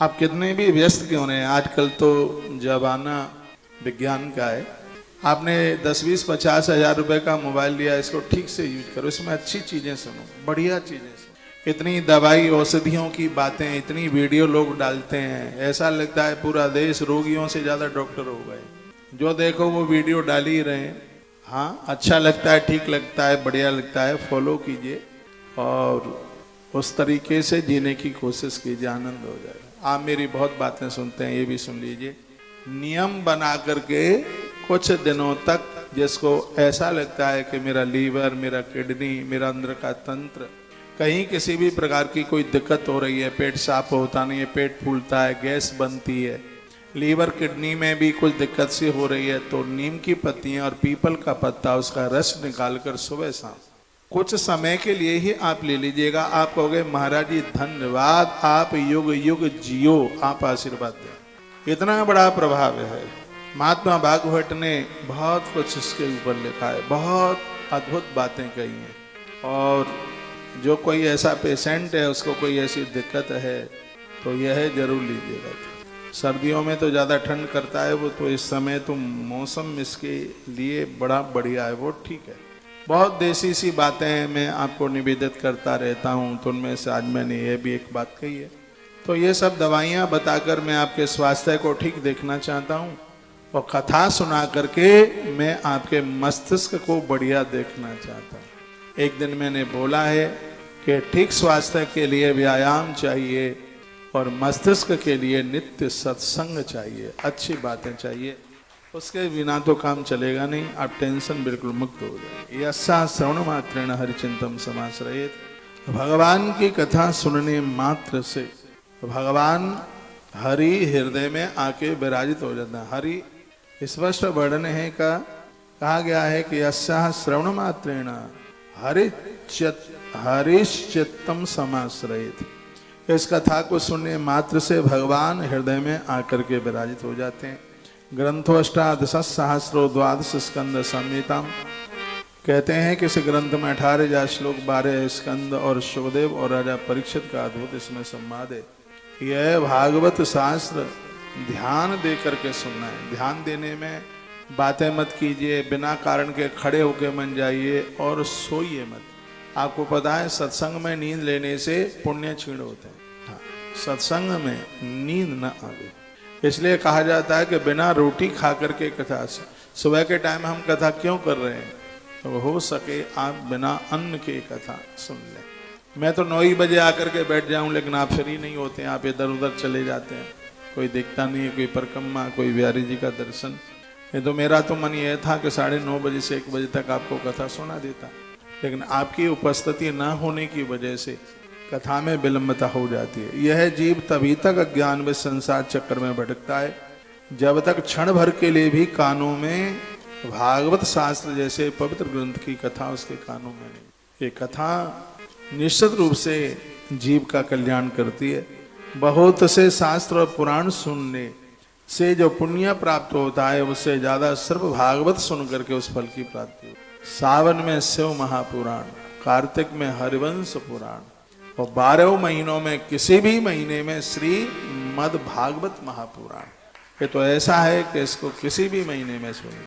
आप कितने भी व्यस्त क्यों रहे, आजकल तो जमाना विज्ञान का है। आपने 10-20-50 हजार रुपए का मोबाइल लिया, इसको ठीक से यूज करो, इसमें अच्छी चीजें सुनो, बढ़िया चीजें सुनो। इतनी दवाई औषधियों की बातें, इतनी वीडियो लोग डालते हैं, ऐसा लगता है पूरा देश रोगियों से ज्यादा डॉक्टर हो गए। जो देखो वो वीडियो डाल ही रहे हैं। हाँ, अच्छा लगता है, ठीक लगता है, बढ़िया लगता है, फॉलो कीजिए और उस तरीके से जीने की कोशिश कीजिए, आनंद हो जाएगा। आप मेरी बहुत बातें सुनते हैं, ये भी सुन लीजिए। नियम बना करके कुछ दिनों तक जिसको ऐसा लगता है कि मेरा लीवर, मेरा किडनी, मेरा अंदर का तंत्र, कहीं किसी भी प्रकार की कोई दिक्कत हो रही है, पेट साफ होता नहीं है, पेट फूलता है, गैस बनती है, लीवर किडनी में भी कुछ दिक्कत सी हो रही है, तो नीम की पत्तियां और पीपल का पत्ता, उसका रस निकालकर सुबह शाम कुछ समय के लिए ही आप ले लीजिएगा। आप कहोगे महाराज जी धन्यवाद, आप युग युग जियो, आप आशीर्वाद दें। इतना बड़ा प्रभाव है। महात्मा भागवत ने बहुत कुछ इसके ऊपर लिखा है, बहुत अद्भुत बातें कही हैं। और जो कोई ऐसा पेशेंट है, उसको कोई ऐसी दिक्कत है, तो यह जरूर लीजिएगा। सर्दियों में तो ज़्यादा ठंड करता है वो, तो इस समय तो मौसम इसके लिए बड़ा बढ़िया है, वो ठीक है। बहुत देसी सी बातें मैं आपको निवेदित करता रहता हूँ, तो उनमें से आज मैंने ये भी एक बात कही है। तो ये सब दवाइयाँ बताकर मैं आपके स्वास्थ्य को ठीक देखना चाहता हूँ, और कथा सुना करके मैं आपके मस्तिष्क को बढ़िया देखना चाहता हूँ। एक दिन मैंने बोला है कि ठीक स्वास्थ्य के लिए व्यायाम चाहिए और मस्तिष्क के लिए नित्य सत्संग चाहिए, अच्छी बातें चाहिए, उसके बिना तो काम चलेगा नहीं। आप टेंशन बिल्कुल मुक्त हो जाए। यस्सा श्रवण मात्रेण हरिचिंतम समाश्रयेत। भगवान की कथा सुनने मात्र से भगवान हरि हृदय में आके विराजित हो जाता है। हरि स्पष्ट वर्णन है का कहा गया है कि यस्सा श्रवण मात्रेण हरिश्चित्तम समाश्रयेत। इस कथा को सुनने मात्र से भगवान हृदय में आकर के विराजित हो जाते हैं। ग्रंथो अष्टादश सहस्रो द्वादश स्कंद संहिताम। कहते हैं कि इस ग्रंथ में 18,000 श्लोक, 12 स्कंद और शुभदेव और राजा परीक्षित का अद्भुत इसमें संवाद है। यह भागवत शास्त्र ध्यान दे करके सुनना है। ध्यान देने में बातें मत कीजिए, बिना कारण के खड़े होकर मन जाइए और सोइए मत। आपको पता है सत्संग में नींद लेने से पुण्य क्षीण होते हैं। हाँ, सत्संग में नींद न आवे, इसलिए कहा जाता है कि बिना रोटी खा करके कथा, सुबह के टाइम हम कथा क्यों कर रहे हैं, तो हो सके आप बिना अन्न के कथा सुन लें। मैं तो 9 ही बजे आकर के बैठ जाऊं, लेकिन आप फ्री नहीं होते हैं, आप इधर उधर चले जाते हैं, कोई दिखता नहीं है, कोई परिक्रमा, कोई बिहारी जी का दर्शन। ये तो मेरा तो मन ये था कि 9:30 बजे से 1 बजे तक आपको कथा सुना देता, लेकिन आपकी उपस्थिति न होने की वजह से कथा में विलंबता हो जाती है। यह जीव तभी तक अज्ञान में संसार चक्कर में भटकता है जब तक क्षण भर के लिए भी कानों में भागवत शास्त्र जैसे पवित्र ग्रंथ की कथा उसके कानों में नहीं। ये कथा निश्चित रूप से जीव का कल्याण करती है। बहुत से शास्त्र और पुराण सुनने से जो पुण्य प्राप्त होता है, उससे ज्यादा सिर्फ भागवत सुन करके उस फल की प्राप्ति होती है। सावन में शिव महापुराण, कार्तिक में हरिवंश पुराण, और 12 महीनों में किसी भी महीने में श्री मद भागवत महापुराण। ये तो ऐसा है कि इसको किसी भी महीने में सुनिए।